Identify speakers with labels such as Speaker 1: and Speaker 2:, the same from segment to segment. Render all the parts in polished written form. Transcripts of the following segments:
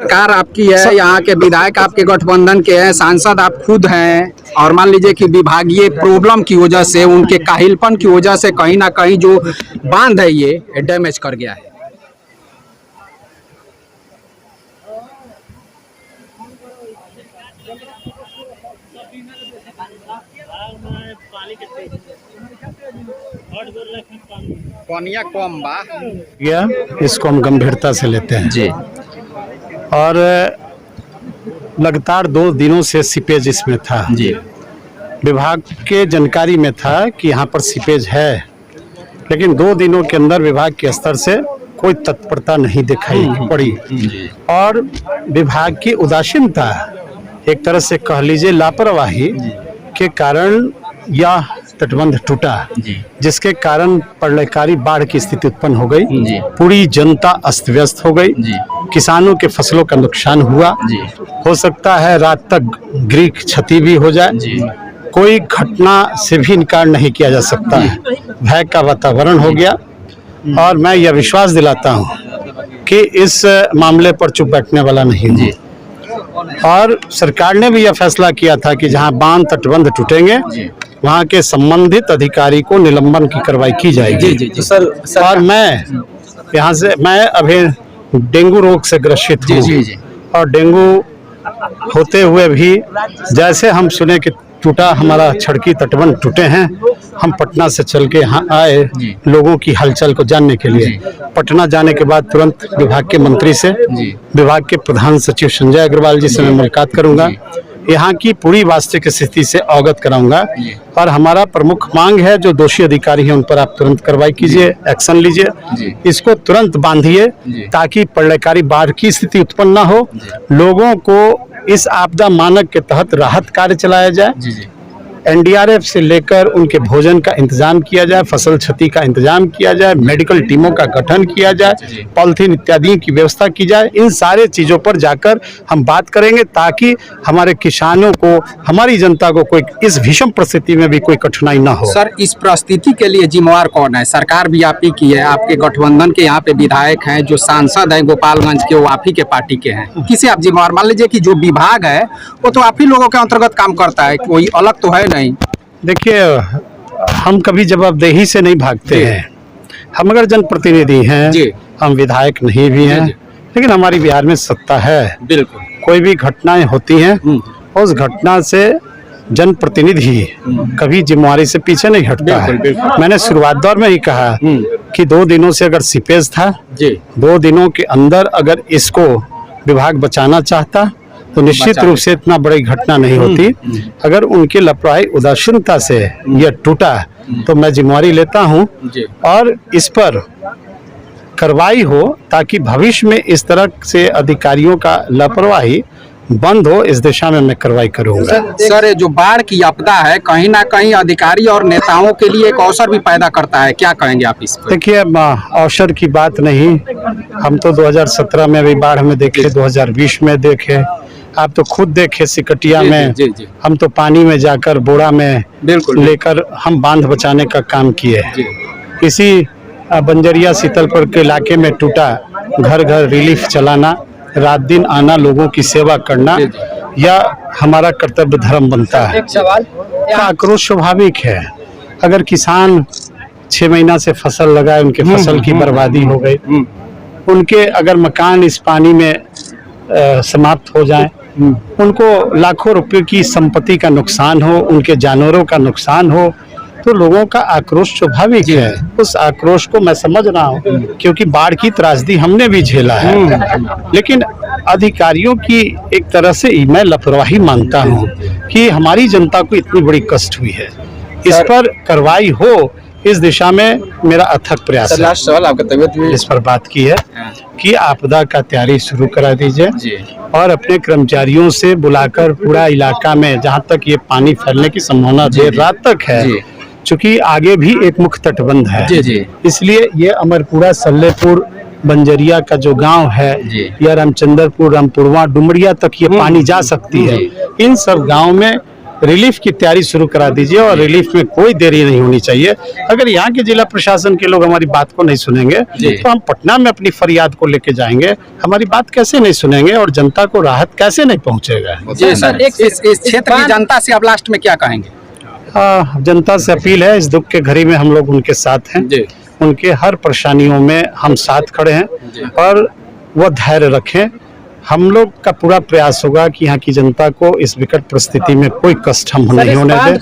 Speaker 1: सरकार आपकी है, यहाँ के विधायक आपके गठबंधन के हैं, सांसद आप खुद हैं, और मान लीजिए कि विभागीय प्रॉब्लम की वजह से, उनके काहिलपन की वजह से कहीं ना कहीं जो बांध है ये डैमेज कर गया है। पानिया कम बा
Speaker 2: गया, इसको हम गंभीरता से लेते हैं
Speaker 1: जी।
Speaker 2: और लगातार 2 दिनों से सीपेज इसमें था
Speaker 1: जी।
Speaker 2: विभाग के जानकारी में था कि यहाँ पर सीपेज है, लेकिन 2 दिनों के अंदर विभाग के स्तर से कोई तत्परता नहीं दिखाई पड़ी और विभाग की उदासीनता, एक तरह से कह लीजिए लापरवाही के कारण यह तटबंध टूटा, जिसके कारण प्रलयकारी बाढ़ की स्थिति उत्पन्न हो गई। पूरी जनता अस्त व्यस्त हो गई, किसानों के फसलों का नुकसान हुआ, हो सकता है रात तक गृह क्षति भी हो जाए। कोई घटना से भी इनकार नहीं किया जा सकता है। भय का वातावरण हो गया और मैं यह विश्वास दिलाता हूँ कि इस मामले पर चुप बैठने वाला नहीं हूँ। और सरकार ने भी यह फैसला किया था कि जहाँ बांध तटबंध टूटेंगे वहाँ के संबंधित अधिकारी को निलंबन की कार्रवाई की जाएगी।
Speaker 1: जी सर।
Speaker 2: और मैं अभी डेंगू रोग से ग्रसित हूँ और डेंगू होते हुए भी जैसे हम सुने कि टूटा हमारा छड़की तटबंध टूटे हैं, हम पटना से चल के यहाँ आए लोगों की हलचल को जानने के लिए। पटना जाने के बाद तुरंत विभाग के मंत्री से, विभाग के प्रधान सचिव संजय अग्रवाल जी से मैं मुलाकात करूंगा, यहाँ की पूरी वास्तविक स्थिति से अवगत कराऊंगा और हमारा प्रमुख मांग है जो दोषी अधिकारी हैं उन पर आप तुरंत कार्रवाई कीजिए, एक्शन लीजिए, इसको तुरंत बांधिए ताकि प्रलयकारी बाढ़ की स्थिति उत्पन्न ना हो। लोगों को इस आपदा मानक के तहत राहत कार्य चलाया जाए, एनडीआरएफ से लेकर उनके भोजन का इंतजाम किया जाए, फसल क्षति का इंतजाम किया जाए, मेडिकल टीमों का गठन किया जाए, पॉलिथीन इत्यादि की व्यवस्था की जाए। इन सारे चीज़ों पर जाकर हम बात करेंगे ताकि हमारे किसानों को, हमारी जनता को कोई इस भीषण परिस्थिति में भी कोई कठिनाई ना हो।
Speaker 1: सर, इस परिस्थिति के लिए जिम्मेवार कौन है? सरकार भी आप ही की है, आपके गठबंधन के यहाँ पे विधायक हैं, जो सांसद हैं गोपालगंज के वो आप ही के पार्टी के हैं। किसे आप जिम्मेवार मान लीजिए कि जो विभाग है वो तो आप ही लोगों के अंतर्गत काम करता है, कोई अलग तो है नहीं।
Speaker 2: देखिए, हम कभी जवाबदेही से नहीं भागते हैं। हम अगर जनप्रतिनिधि हैं, हम विधायक नहीं भी हैं, लेकिन हमारी बिहार में सत्ता है। बिल्कुल, कोई भी घटनाएं होती हैं, उस घटना से जनप्रतिनिधि कभी जिम्मेवारी से पीछे नहीं हटता है। मैंने शुरुआत दौर में ही कहा कि 2 दिनों से अगर सीपेज था, 2 दिनों के अंदर अगर इसको विभाग बचाना चाहता तो निश्चित रूप से इतना बड़ी घटना नहीं होती। अगर उनकी लापरवाही उदासीनता से यह टूटा तो मैं जिम्मेवारी लेता हूं और इस पर कार्रवाई हो ताकि भविष्य में इस तरह से अधिकारियों का लापरवाही बंद हो, इस दिशा में मैं कार्रवाई करूंगा।
Speaker 1: सर, जो बाढ़ की आपदा है कहीं ना कहीं अधिकारी और नेताओं के लिए एक अवसर भी पैदा करता है, क्या कहेंगे आप इस पर?
Speaker 2: देखिए, अवसर की बात नहीं, हम तो 2017 में भी बाढ़ में देखे, 2020 में देखे, आप तो खुद देखे सिकटिया में। हम तो पानी में जाकर बोरा में लेकर हम बांध बचाने का काम किए। इसी बंजरिया शीतलपुर के इलाके में टूटा, घर घर रिलीफ चलाना, रात दिन आना, लोगों की सेवा करना, यह हमारा कर्तव्य धर्म बनता है। आक्रोश स्वाभाविक है। अगर किसान 6 महीना से फसल लगाए, उनके फसल की बर्बादी हो गई, उनके अगर मकान इस पानी में समाप्त हो जाए, उनको लाखों रुपए की संपत्ति का नुकसान हो, उनके जानवरों का नुकसान हो, तो लोगों का आक्रोश स्वाभाविक है। उस आक्रोश को मैं समझ रहा हूँ क्योंकि बाढ़ की त्रासदी हमने भी झेला है, लेकिन अधिकारियों की एक तरह से मैं लापरवाही मानता हूँ कि हमारी जनता को इतनी बड़ी कष्ट हुई है, इस पर कार्रवाई हो, इस दिशा में मेरा अथक प्रयास है।
Speaker 1: लास्ट सवाल, आपका तबीयत भी
Speaker 2: इस पर बात की है कि आपदा का तैयारी शुरू करा दीजिए और अपने कर्मचारियों से बुलाकर पूरा इलाका में जहां तक ये पानी फैलने की संभावना देर रात तक है, चूंकि आगे भी एक मुख्य तटबंध है, इसलिए ये अमरपुरा, सल्लेपुर, बंजरिया का जो गांव है या रामचंद्रपुर, रामपुरवा, डुमरिया तक ये पानी जा सकती है। इन सब गाँव में रिलीफ की तैयारी शुरू करा दीजिए और रिलीफ में कोई देरी नहीं होनी चाहिए। अगर यहाँ के जिला प्रशासन के लोग हमारी बात को नहीं सुनेंगे तो हम पटना में अपनी फरियाद को लेके जाएंगे। हमारी बात कैसे नहीं सुनेंगे और जनता को राहत कैसे नहीं पहुँचेगा।
Speaker 1: जी सर, इस क्षेत्र की जनता से आप लास्ट में क्या कहेंगे?
Speaker 2: जनता से अपील है, इस दुख के घड़ी में हम लोग उनके साथ हैं, उनके हर परेशानियों में हम साथ खड़े हैं और वो धैर्य रखें। हम लोग का पूरा प्रयास होगा कि यहाँ की जनता को इस विकट परिस्थिति में कोई कष्ट हम नहीं होने दें।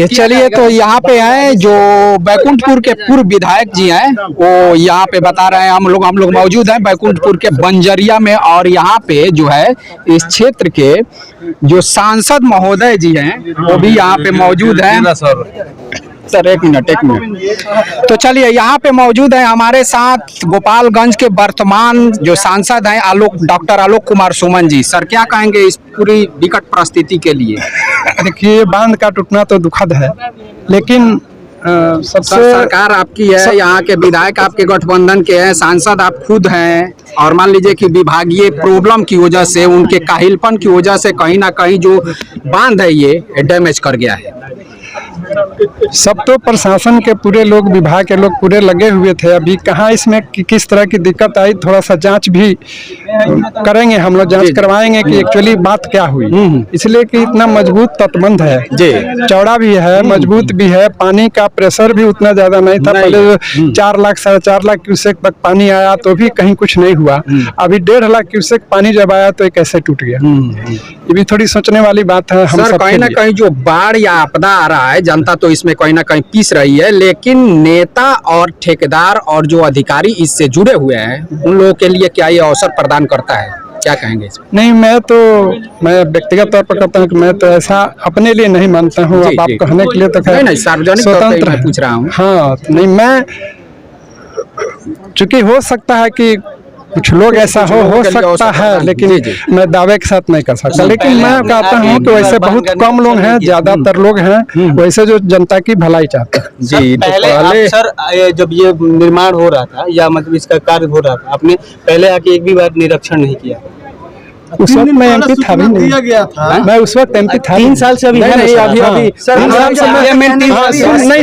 Speaker 1: चलिए तो यहाँ पे हैं जो बैकुंठपुर के पूर्व विधायक जी हैं, वो यहाँ पे बता रहे हैं। हम लोग मौजूद हैं बैकुंठपुर के बंजरिया में और यहाँ पे जो है इस क्षेत्र के जो सांसद महोदय जी हैं वो भी यहाँ पे मौजूद हैं। सर एक मिनट। तो चलिए यहाँ पे मौजूद है हमारे साथ गोपालगंज के वर्तमान जो सांसद हैं डॉक्टर आलोक कुमार सुमन जी। सर क्या कहेंगे इस पूरी विकट परिस्थिति के लिए?
Speaker 3: देखिए, बांध का टूटना तो दुखद है, लेकिन
Speaker 1: सबसे सरकार आपकी है, यहाँ के विधायक आपके गठबंधन के हैं, सांसद आप खुद हैं और मान लीजिए कि विभागीय प्रॉब्लम की वजह से, उनके काहिलपन की वजह से कहीं ना कहीं जो बांध है ये डैमेज कर गया है।
Speaker 3: सब तो प्रशासन के पूरे लोग, विभाग के लोग पूरे लगे हुए थे। अभी कहाँ इसमें किस तरह की दिक्कत आई, थोड़ा सा जांच भी करेंगे, हम लोग जांच करवाएंगे कि एक्चुअली बात क्या हुई। इसलिए कि इतना मजबूत तटबंध है, चौड़ा भी है, मजबूत भी है, पानी का प्रेशर भी उतना ज्यादा नहीं था। पहले 4 लाख 4.5 लाख क्यूसेक तक पानी आया तो भी कहीं कुछ नहीं हुआ। अभी 1.5 लाख क्यूसेक पानी जब आया तो ये कैसे टूट गया, ये भी थोड़ी सोचने वाली बात है। हम
Speaker 1: कहीं ना कहीं जो बाढ़ या आपदा आ रहा है, जनता तो इसमें कहीं ना कहीं पीस रही है, लेकिन नेता और ठेकेदार और जो अधिकारी इससे जुड़े हुए हैं उन लोगों के लिए क्या ये अवसर प्रदान करता है? क्या कहेंगे इसमें?
Speaker 3: नहीं, मैं व्यक्तिगत तौर पर कहता हूँ कि मैं तो ऐसा अपने लिए नहीं मानता हूँ। अब आप कहने के लिए तो
Speaker 1: नहीं, सार्वजनिक स्वतंत्र पूछ रहा हूँ।
Speaker 3: हाँ, नहीं, मैं चूंकि हो सकता है कि कुछ लोग ऐसा हो सकता है, लेकिन मैं दावे के साथ नहीं कर सकता। लेकिन मैं कहता हूँ कि वैसे बहुत कम लोग हैं, ज्यादातर लोग हैं वैसे जो जनता की भलाई चाहते हैं।
Speaker 4: जी, पहले सर जब ये निर्माण हो रहा था या मतलब इसका कार्य हो रहा था, आपने पहले आके एक भी बार निरीक्षण नहीं किया?
Speaker 3: उस वक्त मैं एमपी था भी नहीं, मैं उस वक्त एमपी था।
Speaker 4: 3 साल से अभी
Speaker 3: नहीं, नहीं, अभी नहीं,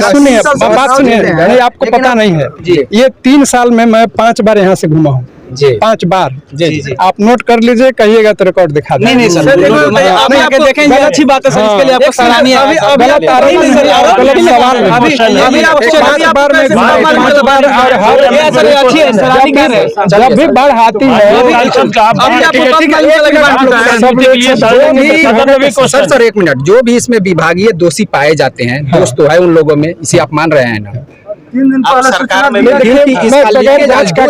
Speaker 3: सुनिए बात सुनिए, नहीं आपको पता नहीं है, ये 3 साल में मैं 5 बार यहाँ से घूमा हूँ। 5 बार।
Speaker 4: जी।
Speaker 3: आप नोट कर लीजिए, कहिएगा तो रिकॉर्ड दिखा दें।
Speaker 4: नहीं सर, आप आके देखेंगे, अच्छी बात है सर, इसके लिए आपको सराहनीय है।
Speaker 3: गलत सवाल अभी आप 5 बार में घूमा, 5 बार जब भी बाढ़ आती है।
Speaker 1: सर एक मिनट, जो भी इसमें विभागीय दोषी पाए जाते हैं, दोष तो है उन लोगों में, इसे आप मान रहे हैं ना?
Speaker 4: 3 दिन पहले सरकार में
Speaker 3: बगैर जांच का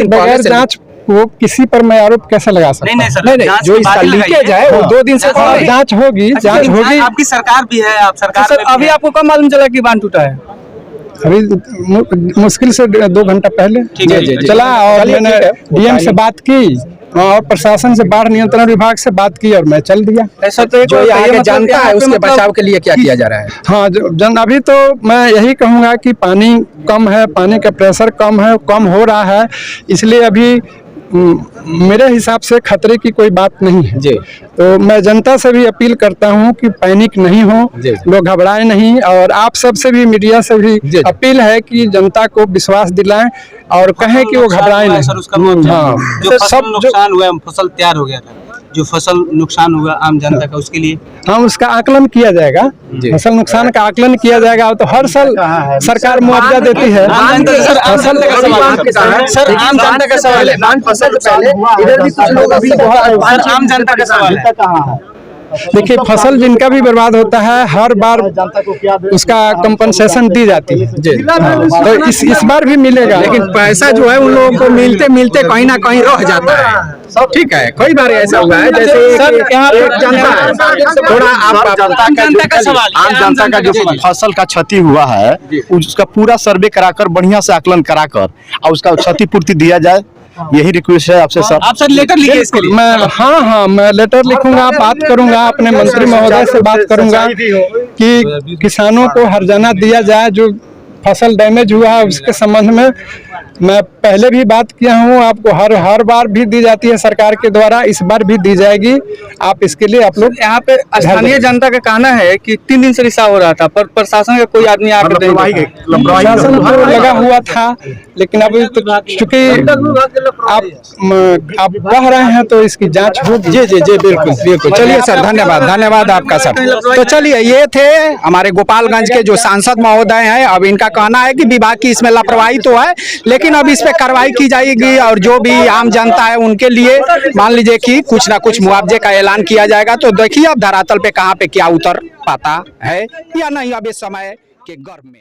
Speaker 3: बगैर जांच को किसी पर मैं आरोप कैसे लगा सकता हूँ?
Speaker 4: नहीं,
Speaker 1: जो इसका लीकेज है वो 2 दिन से
Speaker 3: जांच होगी।
Speaker 4: आपकी सरकार भी है, आप सरकार
Speaker 3: अभी आपको कब मालूम चला कि बांध टूटा है? अभी मुश्किल से 2 घंटा पहले चला और मैंने डीएम से बात की और प्रशासन से, बाढ़ नियंत्रण विभाग से बात की और मैं चल दिया।
Speaker 1: ऐसा तो जो यहाँ जनता है उसके बचाव के लिए क्या किया जा रहा है?
Speaker 3: हाँ, अभी तो मैं यही कहूँगा कि पानी कम है, पानी का प्रेशर कम है, कम हो रहा है, इसलिए अभी मेरे हिसाब से खतरे की कोई बात नहीं है। तो मैं जनता से भी अपील करता हूं कि पैनिक नहीं हो, लोग घबराए नहीं, और आप सब से भी, मीडिया से भी अपील है कि जनता को विश्वास दिलाएं और कहें कि वो घबराए नहीं।
Speaker 4: सर उसका जो फसल नुकसान हुआ, फसल तैयार हो गया था, जो फसल नुकसान हुआ आम जनता का, उसके लिए
Speaker 3: हाँ उसका आकलन किया जाएगा, फसल नुकसान का आकलन किया जाएगा। तो हर साल सरकार मुआवजा देती है।
Speaker 4: सर आम जनता का सवाल है, फसल पहले इधर भी कुछ लोग अभी आम जनता का सवाल है।
Speaker 3: देखिए, फसल जिनका भी बर्बाद होता है हर बार उसका कंपनसेशन दी जाती है। तो इस बार भी मिलेगा,
Speaker 1: लेकिन पैसा जो है उन लोगों को मिलते मिलते कहीं ना कहीं रह जाता है। ठीक है, कई बार ऐसा हुआ है, जैसे जनता है, थोड़ा आप जनता का सवाल,
Speaker 5: आम जनता का जो फसल का क्षति हुआ है उसका पूरा सर्वे कराकर, बढ़िया से आकलन कराकर और उसका क्षतिपूर्ति दिया जाए, यही रिक्वेस्ट है आपसे सर।
Speaker 4: आप सर लेटर लिखिए इसके लिए।
Speaker 3: मैं लेटर लिखूंगा, बात करूंगा, अपने मंत्री महोदय से बात करूंगा कि किसानों को हर्जाना दिया जाए, जो फसल डैमेज हुआ है उसके संबंध में मैं पहले भी बात किया हूँ, आपको हर बार भी दी जाती है सरकार के द्वारा, इस बार भी दी जाएगी। आप इसके लिए आप लोग
Speaker 4: यहाँ पे स्थानीय जनता का कहना है कि 3 दिन से रिसाव हो रहा था, पर प्रशासन का कोई आदमी आकर
Speaker 3: शासन तो लगा हुआ था, लेकिन अभी तो चूंकि आप कह रहे हैं तो इसकी जांच होगी।
Speaker 1: जी जी जी बिल्कुल बिल्कुल। चलिए सर, धन्यवाद आपका सर। तो चलिए, ये थे हमारे गोपालगंज के जो सांसद महोदय हैं। अब इनका कहना है कि विभाग की इसमें लापरवाही तो है, लेकिन अब इस पे कार्रवाई की जाएगी और जो भी आम जनता है उनके लिए मान लीजिए कि कुछ ना कुछ मुआवजे का ऐलान किया जाएगा। तो देखिए अब धरातल पे कहाँ पे क्या उतर पाता है या नहीं अब इस समय के गर्भ में।